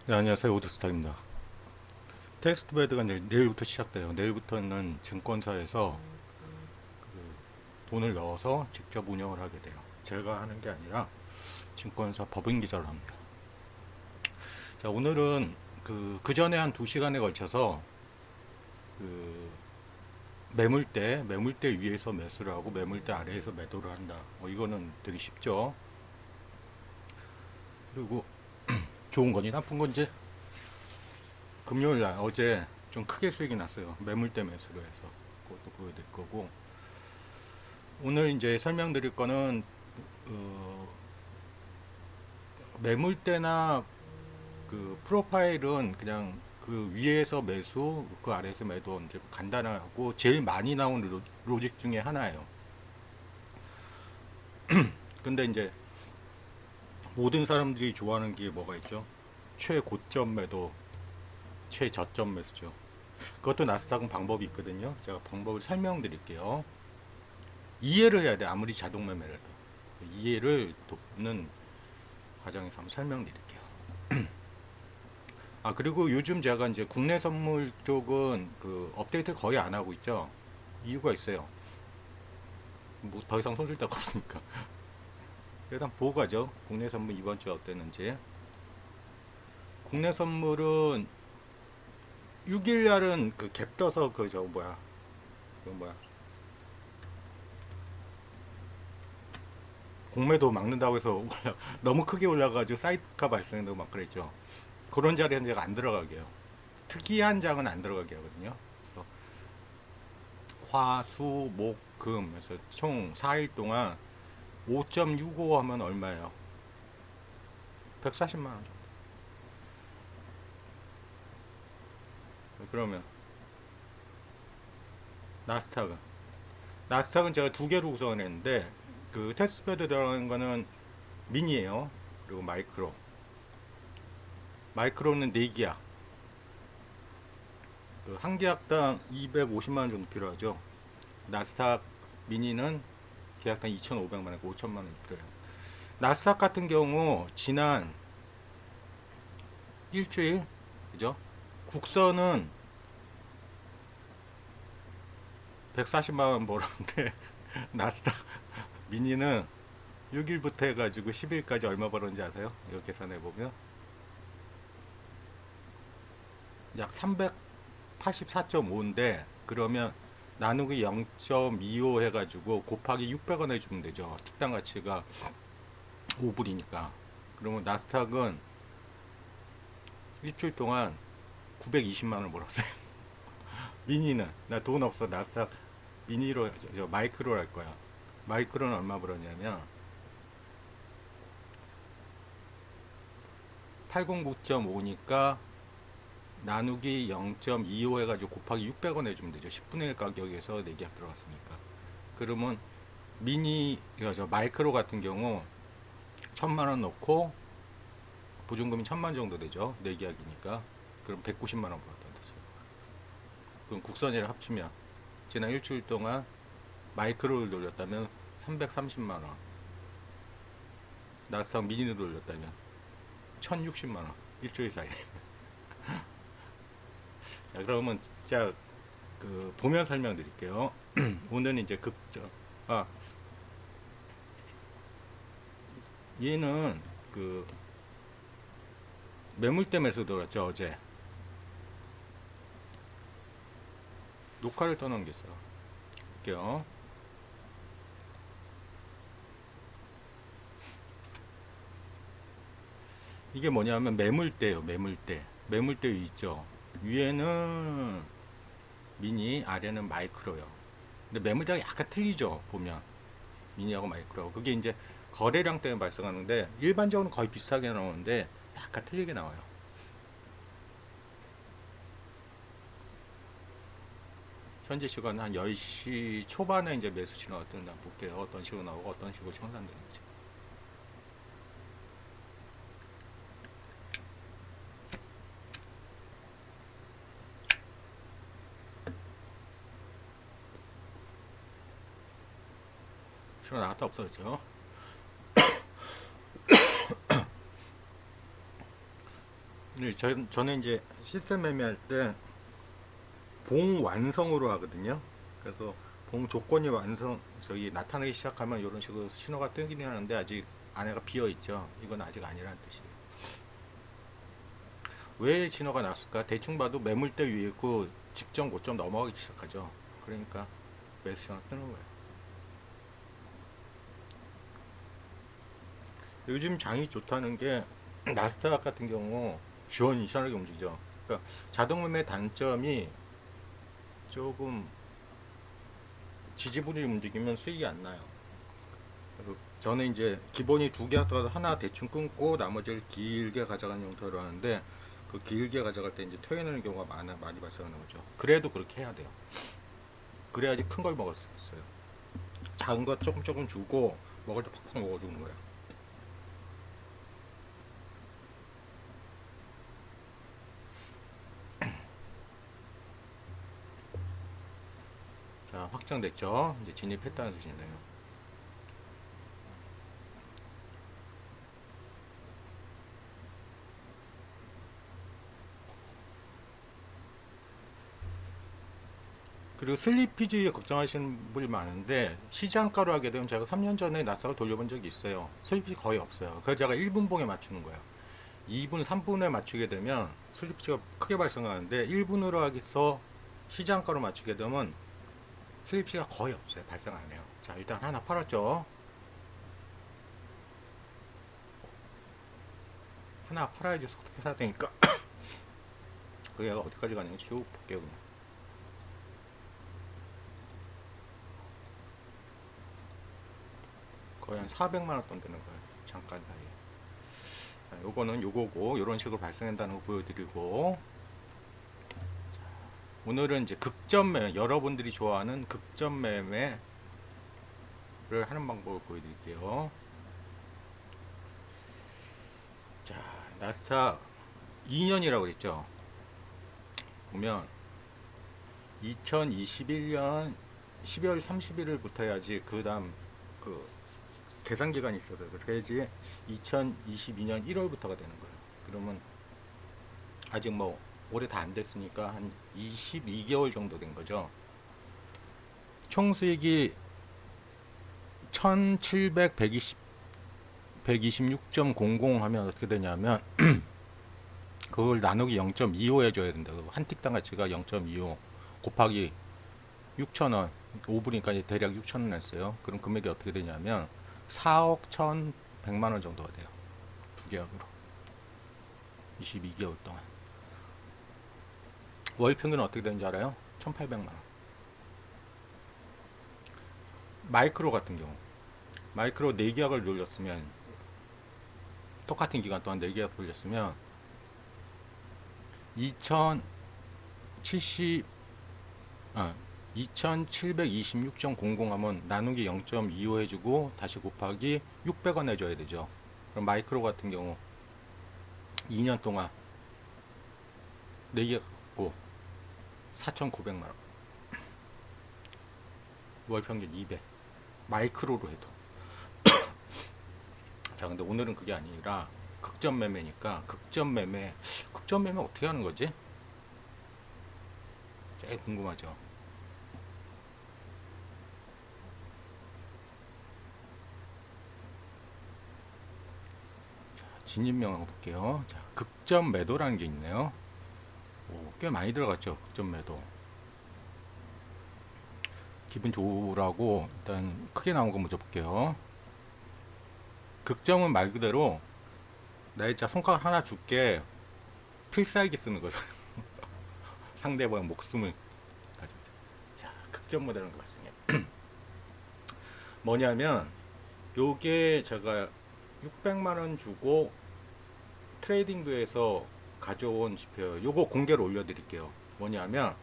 네, 안녕하세요. 오드스타입니다. 텍스트 베드가 내일부터 시작돼요. 내일부터는 증권사에서 돈을 넣어서 직접 운영을 하게 돼요. 제가 하는 게 아니라 증권사 법인 기자로 합니다. 자, 오늘은 그 전에 한 2시간에 걸쳐서 그 매물대 위에서 매수를 하고 매물대 아래에서 매도를 한다. 이거는 되게 쉽죠. 그리고 좋은 건지 나쁜 건지 금요일 날 어제 좀 크게 수익이 났어요. 매물대 매수로 해서 그것도 보여드릴 거고 오늘 이제 설명드릴 거는 어, 매물대나 그 프로파일은 그냥 그 위에서 매수, 그 아래에서 매도 이제 간단하고 제일 많이 나온 로직 중에 하나예요. 근데 이제 모든 사람들이 좋아하는 게 뭐가 있죠? 최고점 매도, 최저점 매수죠. 그것도 나스닥은 방법이 있거든요. 제가 방법을 설명드릴게요. 이해를 해야 돼. 아무리 자동 매매라도. 이해를 돕는 과정에서 한번 설명드릴게요. 아, 그리고 요즘 제가 이제 국내 선물 쪽은 그 업데이트를 거의 안 하고 있죠. 이유가 있어요. 뭐 더 이상 손쓸 데가 없으니까. 일단 보고 가죠. 국내 선물 이번 주 어땠는지. 국내 선물은 6일 날은 그 갭 떠서 그 저 뭐야. 그 뭐야. 공매도 막는다고 해서 너무 크게 올라가지고 사이트가 발생되고 막 그랬죠. 그런 자리에는 제가 안 들어가게 요. 특이한 장은 안 들어가게 하거든요. 그래서 화, 수, 목, 금 그래서 총 4일 동안 5.65 하면 얼마예요? 140만 원 정도. 그러면 나스닥은 나스닥은 제가 두 개로 구성을 했는데 그 테스트베드 들어가는 거는 미니예요. 그리고 마이크로는 4기약. 그한 계약당 250만 원 정도 필요하죠. 나스닥 미니는 계약당 2,500만 원, 5천만 원이 필요해요. 나스닥 같은 경우 지난 일주일 그죠? 국선은 140만 원 벌었는데 나스닥 미니는 6일부터 해가지고 10일까지 얼마 벌었는지 아세요? 이거 계산해보면 약 384.5인데 그러면 나누기 0.25 해가지고 곱하기 600원 해주면 되죠. 특당 가치가 5불이니까. 그러면 나스닥은 일주일 동안 920만 원 벌었어요. 미니는 나 돈 없어. 나스닥 미니로 저 마이크로 할 거야. 마이크로는 얼마 벌었냐면 809.5니까 나누기 0.25 해가지고 곱하기 600원 해주면 되죠. 10분의 1 가격에서 4계약 들어갔으니까. 그러면 저 마이크로 같은 경우 1000만 원 넣고 보증금이 1000만 정도 되죠. 4계약이니까. 그럼 190만 원 벌었다는 뜻이에요. 그럼 국선이랑 합치면 지난 일주일 동안 마이크로를 돌렸다면 330만 원. 나스닥 미니를 돌렸다면 1060만 원. 일주일 사이에. 자, 그러면 진짜 그 보면 설명드릴게요. 오늘은 이제 아, 얘는 그 매물대에서 돌았죠. 어제 녹화를 떠넘겼어. 볼게요. 이게 뭐냐면 매물대요. 매물대 위 있죠. 위에는 미니, 아래는 마이크로요. 근데 매물대가 약간 틀리죠. 보면 미니하고 마이크로. 그게 이제 거래량 때문에 발생하는데 일반적으로 거의 비슷하게 나오는데 약간 틀리게 나와요. 현재 시간 한 10시 초반에 이제 매수 신호가 뜨는지 한번 볼게요. 어떤 식으로 나오고 어떤 식으로 청산되는지. 신호 나갔다 없어졌죠. 저는 이제 시스템 매매할 때 봉 완성으로 하거든요. 그래서 봉 조건이 완성 저기 나타나기 시작하면 이런 식으로 신호가 뜨긴 하는데 아직 안에가 비어 있죠. 이건 아직 아니라는 뜻이에요. 왜 신호가 났을까? 대충 봐도 매물대 위에 있고 직전 고점 넘어가기 시작하죠. 그러니까 매수 신호가 뜨는 거예요. 요즘 장이 좋다는 게 나스닥 같은 경우 시원시원하게 움직이죠. 그러니까 자동 매매 단점이 조금 지지부진히 움직이면 수익이 안 나요. 그리고 저는 이제 기본이 두 개 하다가 하나 대충 끊고 나머지를 길게 가져가는 형태로 하는데 그 길게 가져갈 때 이제 퇴행하는 경우가 많이 발생하는 거죠. 그래도 그렇게 해야 돼요. 그래야지 큰 걸 먹을 수 있어요. 작은 거 조금 조금 주고 먹을 때 팍팍 먹어주는 거예요. 자, 확정됐죠? 이제 진입했다는 뜻이네요. 그리고 슬리피지 걱정하시는 분이 많은데 시장가로 하게 되면 제가 3년 전에 나스닥을 돌려본 적이 있어요. 슬리피지 거의 없어요. 그래서 제가 1분봉에 맞추는 거예요. 2분, 3분에 맞추게 되면 슬리피지가 크게 발생하는데 1분으로 하기서 시장가로 맞추게 되면 슬리피지가 거의 없어요. 발생 안 해요. 자, 일단 하나 팔았죠. 하나 팔아야지 속도 팔아야 되니까 그 얘가 어디까지 가는지 쭉 볼게요. 그냥. 거의 한 400만 원 돈 되는 거예요. 잠깐 사이에. 자, 요거는 요거고 요런 식으로 발생한다는 거 보여드리고 오늘은 이제 극점 매매, 여러분들이 좋아하는 극점 매매를 하는 방법을 보여드릴게요. 자, 나스닥 2년이라고 그랬죠. 보면 2021년 12월 31일부터 해야지 그 다음 그 계산 기간이 있어서 그래야지 2022년 1월부터가 되는 거예요. 그러면 아직 뭐 올해 다 안 됐으니까 한 22개월 정도 된 거죠. 총 수익이 1700, 126.00 하면 어떻게 되냐면 그걸 나누기 0.25 해줘야 된다고. 한 틱당 가치가 0.25 곱하기 6,000원 5분이니까 대략 6,000원 했어요. 그럼 금액이 어떻게 되냐면 4억 1,100만 원 정도가 돼요. 두 계약으로 22개월 동안. 월 평균은 어떻게 되는지 알아요? 1,800만 원. 마이크로 같은 경우 마이크로 4계약을 돌렸으면 똑같은 기간 동안 4계약 돌렸으면 2070 2726.00 하면 나누기 0.25 해주고 다시 곱하기 600원 해줘야 되죠. 그럼 마이크로 같은 경우 2년 동안 4개 갖고 4,900만 원. 월 평균 200. 마이크로로 해도. 자, 근데 오늘은 그게 아니라 극점 매매니까 극점 매매 어떻게 하는 거지? 제일 궁금하죠. 자, 진입명을 볼게요. 자, 극점 매도라는 게 있네요. 오, 꽤 많이 들어갔죠. 극점 매도. 기분 좋으라고 일단 크게 나온 거 먼저 볼게요. 극점은 말 그대로 나의 손가락 하나 줄게 필살기 쓰는 거죠. 상대방 목숨을 가지고. 자, 극점 모델은 것 같습니다. 뭐냐면 요게 제가 600만원 주고 트레이딩부에서 가져온 지표 요거 공개로 올려드릴게요. 뭐냐면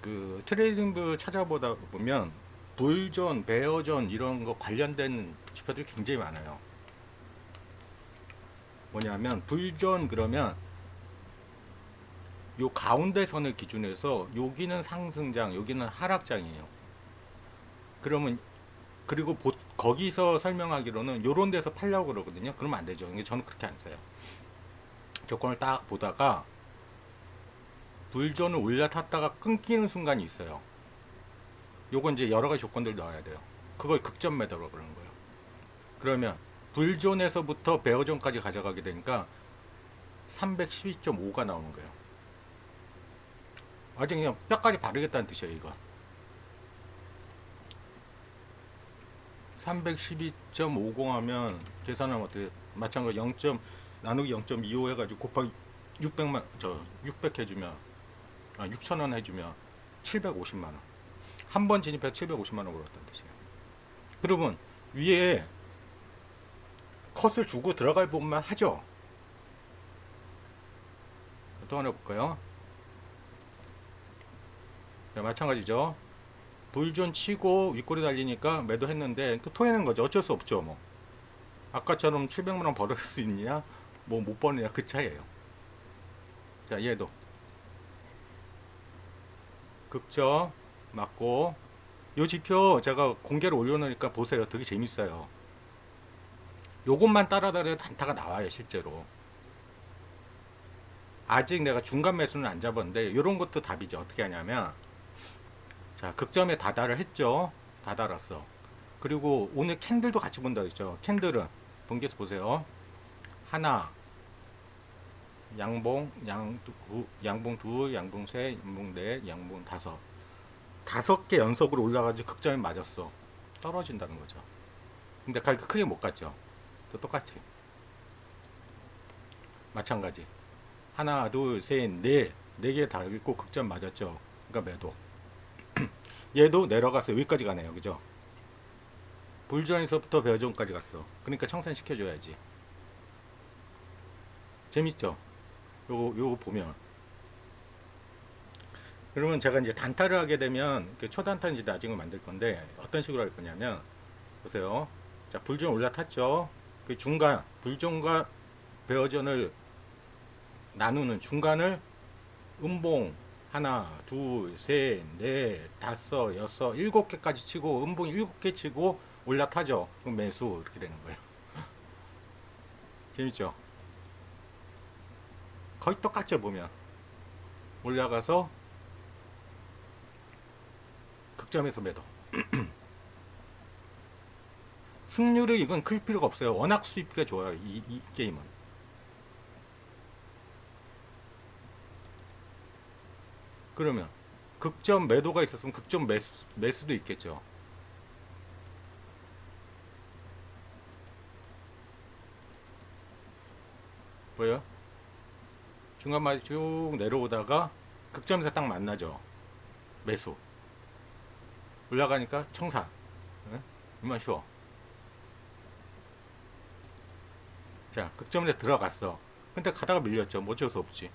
그 트레이딩부 찾아보다 보면 불존, 베어존 이런 거 관련된 지표들이 굉장히 많아요. 뭐냐면 불존 그러면 요 가운데 선을 기준해서 여기는 상승장, 여기는 하락장이에요. 그러면 그리고 거기서 설명하기로는 요런 데서 팔려고 그러거든요. 그러면 안 되죠. 저는 그렇게 안 써요. 조건을 딱 보다가 불존을 올라탔다가 끊기는 순간이 있어요. 요건 이제 여러 가지 조건들 넣어야 돼요. 그걸 극점 매도라고 그러는 거예요. 그러면 불존에서부터 베어존까지 가져가게 되니까 312.5가 나오는 거예요. 아주 그냥 뼈까지 바르겠다는 뜻이에요, 이거. 312.50 하면 계산하면 어떻게 마찬가지 0. 나누기 0.25 해가지고 곱하기 600 해주면 6,000원 해주면 750만 원. 한 번 진입해서 750만 원 벌었다는 뜻이에요. 그러면 위에 컷을 주고 들어갈 부분만 하죠. 또 하나 볼까요? 네, 마찬가지죠. 불존 치고 윗골이 달리니까 매도했는데 또 토해낸 거죠. 어쩔 수 없죠. 뭐 아까처럼 700만 원 벌을 수 있느냐, 뭐 못 버느냐 그 차이예요. 자, 얘도 극점 맞고 요 지표 제가 공개로 올려놓으니까 보세요. 되게 재밌어요. 요것만 따라다녀도 단타가 나와요. 실제로 아직 내가 중간 매수는 안 잡았는데 이런 것도 답이죠. 어떻게 하냐면, 자, 극점에 다다를 했죠. 다다랐어. 그리고 오늘 캔들도 같이 본다 그랬죠. 캔들은 번개수 보세요. 하나, 양봉 둘, 양봉 셋, 양봉 넷, 양봉 다섯. 5개 연속으로 올라가지고 극점에 맞았어. 떨어진다는 거죠. 근데 가격 크게 못 갔죠. 또 똑같이 마찬가지. 하나, 둘, 셋, 넷. 4개 다 읽고 극점 맞았죠. 그러니까 매도. 얘도 내려가서 여기까지 가네요. 그죠? 불전에서부터 배전까지 갔어. 그러니까 청산 시켜줘야지. 재밌죠? 요거 보면. 그러면 제가 이제 단타를 하게 되면 초단타인지 나중에 만들 건데 어떤 식으로 할 거냐면, 보세요. 자, 불전 올라탔죠. 그 중간 불전과 배어전을 나누는 중간을 음봉 하나, 둘, 셋, 넷, 다섯, 여섯, 7개까지 치고 음봉 7개 치고 올라타죠. 그럼 매수 이렇게 되는 거예요. 재밌죠? 거의 똑같죠. 보면 올라가서 극점에서 매도. 승률을 이건 클 필요가 없어요. 워낙 수입비가 좋아요. 이 게임은. 그러면 극점 매도가 있었으면 극점 매수도 있겠죠. 보여요? 중간마다 쭉 내려오다가 극점에서 딱 만나죠. 매수. 올라가니까 청산. 얼마나 쉬워. 자, 극점에 들어갔어. 근데 가다가 밀렸죠. 뭐 어쩔 수 없지.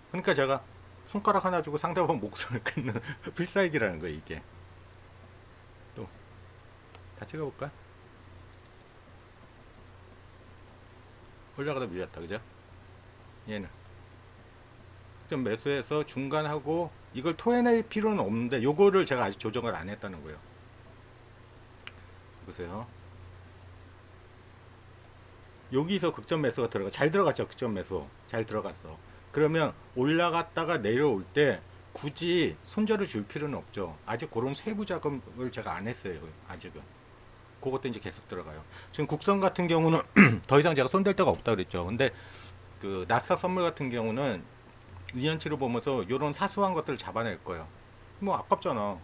그러니까 제가 손가락 하나 주고 상대방 목숨을 끊는 필살기라는 거예요, 이게. 또, 다 찍어볼까? 올라가다 밀렸다, 그죠? 얘는. 좀 매수해서 중간하고 이걸 토해낼 필요는 없는데 요거를 제가 아직 조정을 안 했다는 거예요. 보세요. 여기서 극점 매수가 잘 들어갔죠. 극점 매수 잘 들어갔어. 그러면 올라갔다가 내려올 때 굳이 손절을 줄 필요는 없죠. 아직 그런 세부 작업을 제가 안 했어요. 아직은. 그것도 이제 계속 들어가요. 지금 국선 같은 경우는 더 이상 제가 손댈 데가 없다 그랬죠. 근데 그 나스닥 선물 같은 경우는 2년치로 보면서 이런 사소한 것들을 잡아낼 거예요. 뭐 아깝잖아.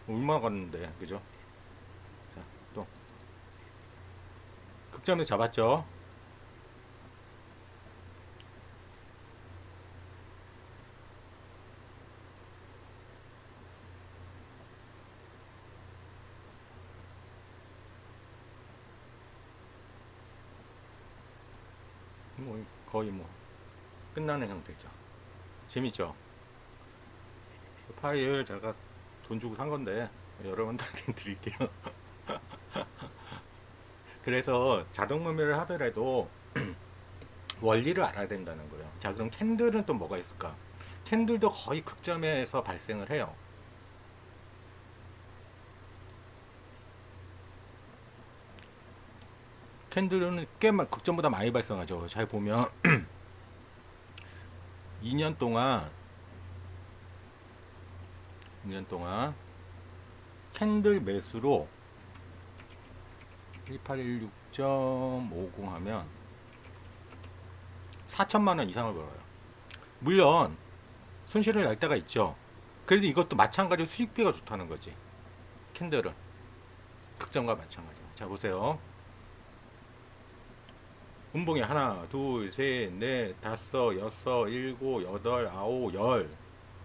얼마나 갔는데, 그죠? 자, 또 극점에서 잡았죠. 뭐 거의 뭐 끝나는 형태죠. 재밌죠? 그 파일 제가 돈 주고 산 건데 여러분들한테 드릴게요. 그래서 자동 매매를 하더라도 원리를 알아야 된다는 거예요. 자, 그럼 캔들은 또 뭐가 있을까? 캔들도 거의 극점에서 발생을 해요. 캔들은 꽤 극점보다 많이 발생하죠. 잘 보면 2년 동안 2년 동안 캔들 매수로 1816.50 하면 4천만 원 이상을 벌어요. 물론 손실을 날 때가 있죠. 그래도 이것도 마찬가지로 수익비가 좋다는 거지. 캔들은 극점과 마찬가지로. 자 보세요. 음봉이 하나, 둘, 셋, 넷, 다섯, 여섯, 일곱, 여덟, 아홉, 열.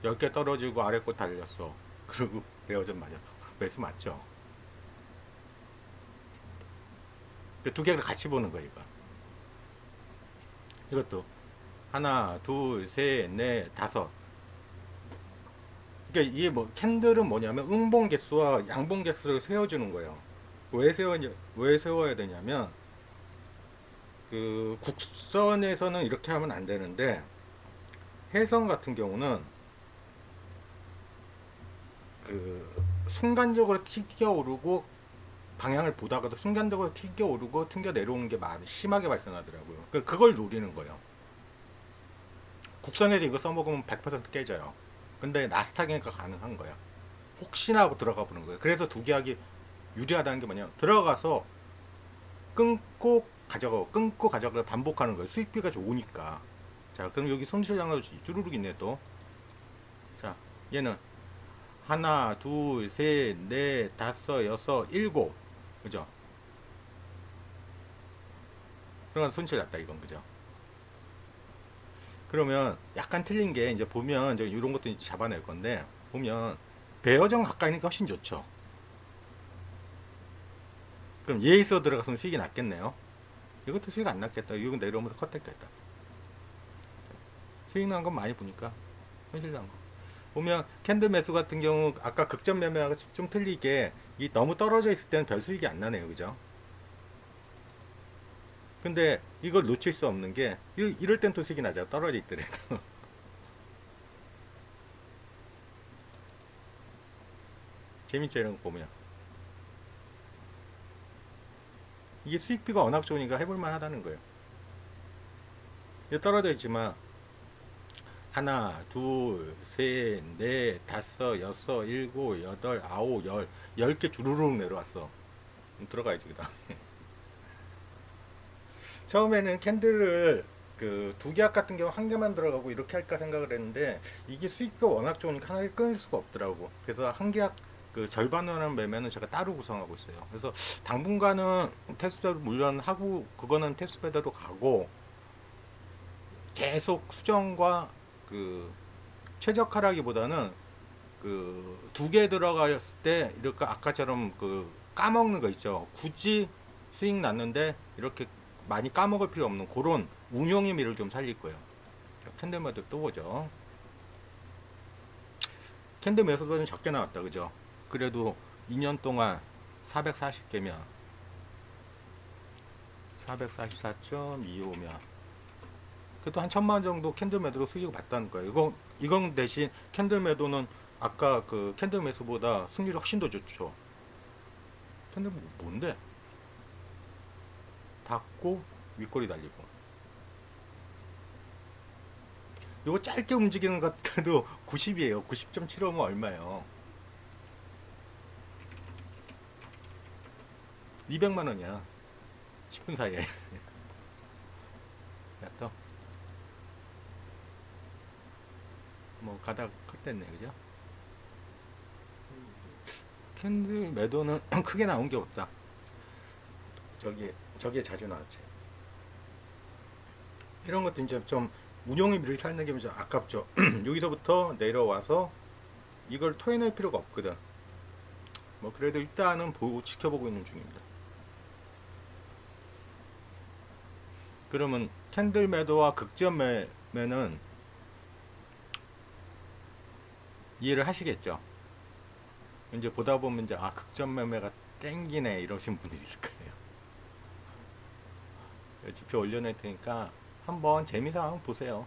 10개 떨어지고 아래 거 달렸어. 그리고 베어전 맞았어. 매수 맞죠? 두 개를 같이 보는 거야, 이거. 이것도 하나, 둘, 셋, 넷, 다섯. 그러니까 이게 뭐 캔들은 뭐냐면 음봉 개수와 양봉 개수를 세워주는 거예요. 왜 세워야 되냐면 그 국선에서는 이렇게 하면 안 되는데 해선 같은 경우는 그 순간적으로 튀겨 오르고 방향을 보다가도 순간적으로 튀겨 오르고 튕겨 내려오는 게 심하게 발생하더라고요. 그걸 노리는 거예요. 국선에서 이거 써먹으면 100% 깨져요. 근데 나스닥이니까 가능한 거야. 혹시나 하고 들어가 보는 거예요. 그래서 두 계약이 유리하다는 게 뭐냐, 들어가서 끊고 가져가고 반복하는 거예요. 수익비가 좋으니까. 자, 그럼 여기 손실량도 쭈루룩 있네 또. 자, 얘는 하나, 둘, 셋, 넷, 다섯, 여섯, 일곱. 그죠? 그러면 손실 났다 이건. 그죠? 그러면 약간 틀린 게 이제 보면 이제 이런 것도 이제 잡아낼 건데, 보면 배어정 가까이니까 훨씬 좋죠. 그럼 얘에서 들어가서는 수익이 났겠네요. 이것도 수익 안 났겠다. 이건 내려오면서 컷됐겠다. 수익 난 건 많이 보니까 손실 난 거. 보면 캔들 매수 같은 경우 아까 극점 매매하고 좀 틀리게 이 너무 떨어져 있을 때는 별 수익이 안 나네요. 그죠? 근데 이걸 놓칠 수 없는 게 이럴 땐 또 수익이 나죠. 떨어져 있더라도. 재밌죠, 이런 거 보면. 이게 수익비가 워낙 좋으니까 해볼만 하다는 거예요. 이거 떨어져 있지만 하나, 둘, 셋, 넷, 다섯, 여섯, 일곱, 여덟, 아홉, 열. 10개 주르륵 내려왔어. 들어가야지, 그 다음. 처음에는 캔들을 그 두 계약 같은 경우 한 개만 들어가고 이렇게 할까 생각을 했는데 이게 수익가 워낙 좋으니까 하나를 끊을 수가 없더라고. 그래서 한 계약 그 절반을 매매는 제가 따로 구성하고 있어요. 그래서 당분간은 테스트대로 물론 하고 그거는 테스트대로 가고 계속 수정과 그 최적화라기보다는 그 두 개 들어갔을 때 이렇게 아까처럼 그 까먹는 거 있죠. 굳이 수익 났는데 이렇게 많이 까먹을 필요 없는 그런 운용의 미를 좀 살릴 거예요. 캔들매도 또 보죠. 캔들 매수도 적게 나왔다, 그죠? 그래도 2년 동안 440개면 444.25면 그래도 한 1,000만 원 정도 캔들 매도로 수익을 봤다는 거예요. 이건 대신 캔들 매도는 아까 그 캔들 매수보다 승률이 훨씬 더 좋죠. 캔들 뭔데? 닫고 윗꼬리 달리고. 이거 짧게 움직이는 것 같아도 90이에요. 90.75면 얼마예요? 200만 원이야. 10분 사이에. 야, 또. 뭐, 가다가 컷됐네, 그죠? 캔들 매도는 크게 나온 게 없다. 저기에 자주 나왔지. 이런 것도 이제 좀 운용의 미를 살는 게 좀 아깝죠. 여기서부터 내려와서 이걸 토해낼 필요가 없거든. 뭐, 그래도 일단은 지켜보고 있는 중입니다. 그러면 캔들 매도와 극점 매매는 이해를 하시겠죠? 이제 보다 보면 이제 극점 매매가 땡기네 이러신 분들이 있을 거예요. 지표 올려낼 테니까 한번 재미삼아 보세요.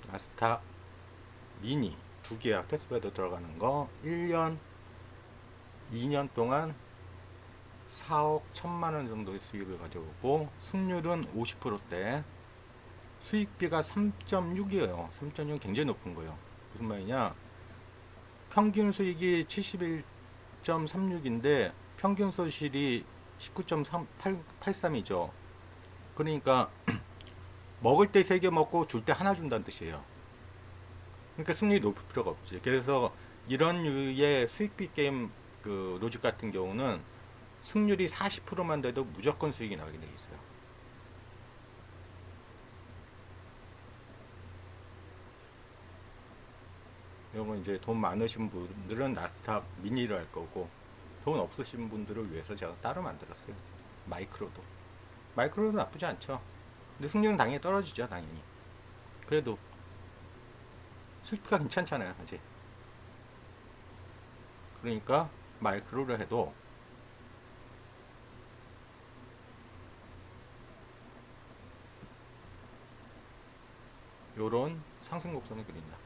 나스닥 미니 두 계약 테스트베드 들어가는 거 1년 2년 동안 4억 1천만 원 정도의 수익을 가져오고 승률은 50%대, 수익비가 3.6이에요. 3.6 굉장히 높은 거예요. 무슨 말이냐? 평균 수익이 71.36인데 평균 손실이 19.83이죠. 그러니까 먹을 때 3개 먹고 줄 때 하나 준다는 뜻이에요. 그러니까 승률이 높을 필요가 없지. 그래서 이런 류의 수익비 게임 그 로직 같은 경우는 승률이 40%만 돼도 무조건 수익이 나게 돼 있어요. 이건 이제 돈 많으신 분들은 나스닥 미니를 할 거고, 돈 없으신 분들을 위해서 제가 따로 만들었어요. 마이크로도. 마이크로도 나쁘지 않죠. 근데 승률은 당연히 떨어지죠, 당연히. 그래도 수익비가 괜찮잖아요, 아직. 그러니까 마이크로를 해도 요런 상승 곡선을 그린다.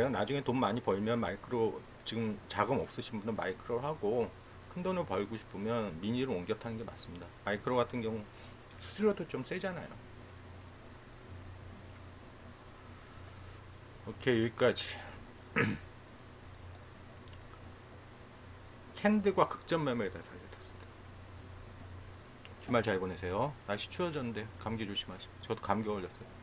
나중에 돈 많이 벌면 마이크로, 지금 자금 없으신 분은 마이크로 하고 큰 돈을 벌고 싶으면 미니로 옮겨 타는 게 맞습니다. 마이크로 같은 경우 수수료도 좀 세잖아요. 오케이, 여기까지. 캔들과 극점 매매에 대해서 알려드렸습니다. 주말 잘 보내세요. 날씨 추워졌는데 감기 조심하시고. 저도 감기 걸렸어요.